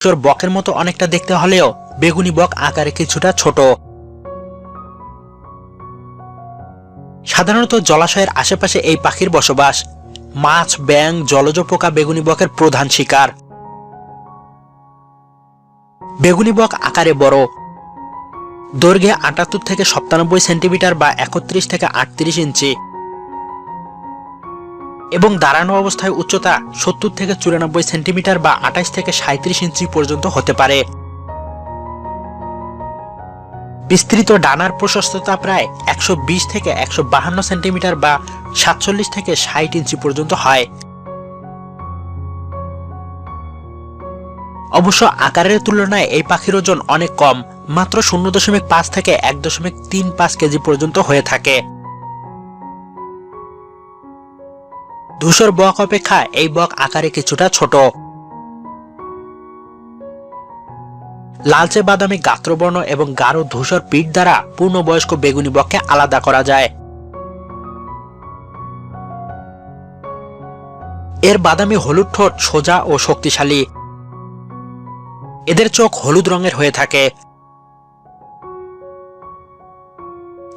বকের মতো অনেকটা দেখতে হলেও বেগুনি বক আকারে কিছুটা ছোট। সাধারণত জলাশয়ের আশেপাশে এই পাখির বসবাস। মাছ, ব্যাঙ, জলজ পোকা বেগুনি বকের প্রধান শিকার। বেগুনি বক আকারে বড়, দৈর্ঘ্যে ৭৮ থেকে ৯৭ সেন্টিমিটার বা ৩১ থেকে ৩৮ ইঞ্চি এবং দাঁড়ানো অবস্থায় উচ্চতা ৭০ থেকে ৯৪ সেন্টিমিটার বা ২৮ থেকে ৩৭ ইঞ্চি পর্যন্ত হতে পারে। বিস্তৃত ডানার প্রশস্ততা প্রায় ১২০ থেকে ১৫২ সেন্টিমিটার বা ৪৭ থেকে ৬০ ইঞ্চি পর্যন্ত হয়। অবশ্য আকারের তুলনায় এই পাখির ওজন অনেক কম, মাত্র ০.৫ থেকে ১.৩৫ কেজি পর্যন্ত হয়ে থাকে। ধূসর বক অপেক্ষা এই বক আকারে কিছুটা ছোট। লালচে বাদামি গাত্রবর্ণ এবং গাঢ় ধূসর পিঠ দ্বারা পূর্ণবয়স্ক বেগুনি বককে আলাদা করা যায়। এর বাদামি হলুদ ঠোঁট সোজা ও শক্তিশালী। এদের চোখ হলুদ রঙের হয়ে থাকে।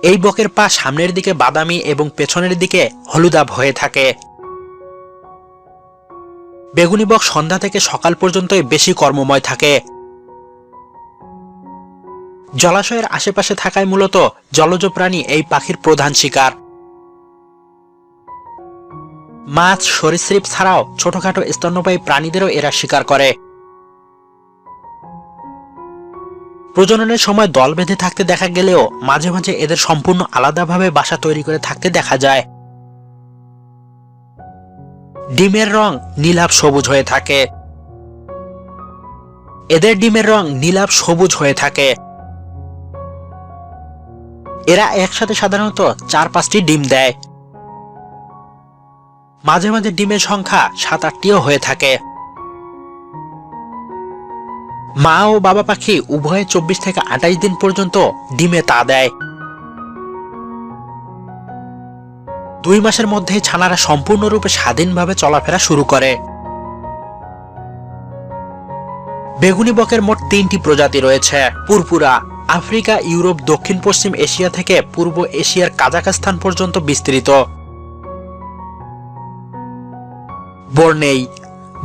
এই বকের পা সামনের দিকে বাদামি এবং পেছনের দিকে হলুদাভ হয়ে থাকে। বেগুনি বক সন্ধ্যা থেকে সকাল পর্যন্তই বেশি কর্মময় থাকে। জলাশয়ের আশেপাশে থাকায় মূলত জলজ প্রাণী এই পাখির প্রধান শিকার। মাছ, সরীসৃপ ছাড়াও ছোটখাটো স্তন্যপায়ী প্রাণীদেরও এরা শিকার করে। প্রজননের সময় দল বেঁধে থাকতে দেখা গেলেও মাঝে মাঝে এদের সম্পূর্ণ আলাদাভাবে বাসা তৈরি করে থাকতে দেখা যায়। ডিমের রং নীলাভ সবুজ হয়ে থাকে। এদের ডিমের রং নীলাভ সবুজ হয়ে থাকে। এরা একসাথে সাধারণত ৪-৫টি ডিম দেয়। মাঝে মাঝে ডিমের সংখ্যা ৭-৮টিও হয়ে থাকে। মা ও বাবা পাখি উভয়ে ২৪ থেকে ২৮ দিন পর্যন্ত ডিমে তা দেয়। ২ মাসের মধ্যে ছানারা সম্পূর্ণরূপে স্বাধীনভাবে চলাফেরা শুরু করে। বেগুনি বকের মোট ৩টি প্রজাতি রয়েছে। পুরপুরা আফ্রিকা, ইউরোপ, দক্ষিণ পশ্চিম এশিয়া থেকে পূর্ব এশিয়ার কাজাখস্তান পর্যন্ত বিস্তৃত।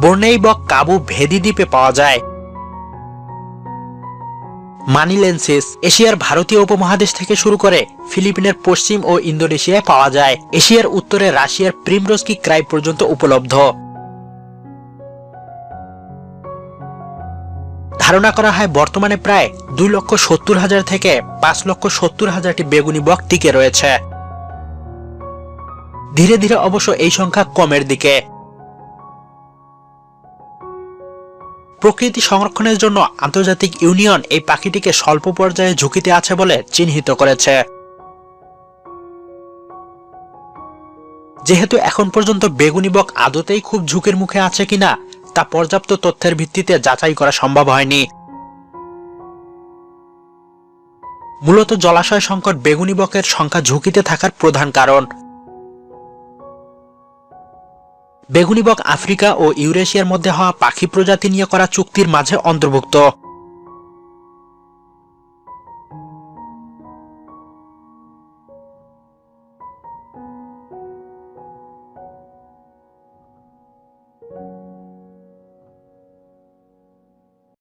বর্নেই বক কাবু ভেদি দ্বীপে পাওয়া যায়। মানিলেন্সিস এশিয়ার ভারতীয় উপমহাদেশ থেকে শুরু করে ফিলিপিনের পশ্চিম ও ইন্দোনেশিয়ায় পাওয়া যায়। এশিয়ার উত্তরে রাশিয়ার প্রিমরোস্কি ক্রাই পর্যন্ত উপলব্ধ। ধারণা করা হয় বর্তমানে প্রায় ২,৭০,০০০ থেকে ৫,৭০,০০০টি বেগুনি বক টিকে রয়েছে। ধীরে ধীরে অবশ্য এই সংখ্যা কমের দিকে। প্রকৃতি সংরক্ষণের জন্য আন্তর্জাতিক ইউনিয়ন এই পাখিটিকে স্বল্প পর্যায়ে ঝুঁকিতে আছে বলে চিহ্নিত করেছে। যেহেতু এখন পর্যন্ত বেগুনি বক আদতেই খুব ঝুঁকির মুখে আছে কিনা তা পর্যাপ্ত তথ্যের ভিত্তিতে যাচাই করা সম্ভব হয়নি। মূলত জলাশয় সংকট বেগুনি বকের সংখ্যা ঝুঁকিতে থাকার প্রধান কারণ। বেগুনি বক আফ্রিকা ও ইউরেশিয়ার মধ্যে হওয়া পাখি প্রজাতি নিয়ে করা চুক্তির মাঝে অন্তর্ভুক্ত।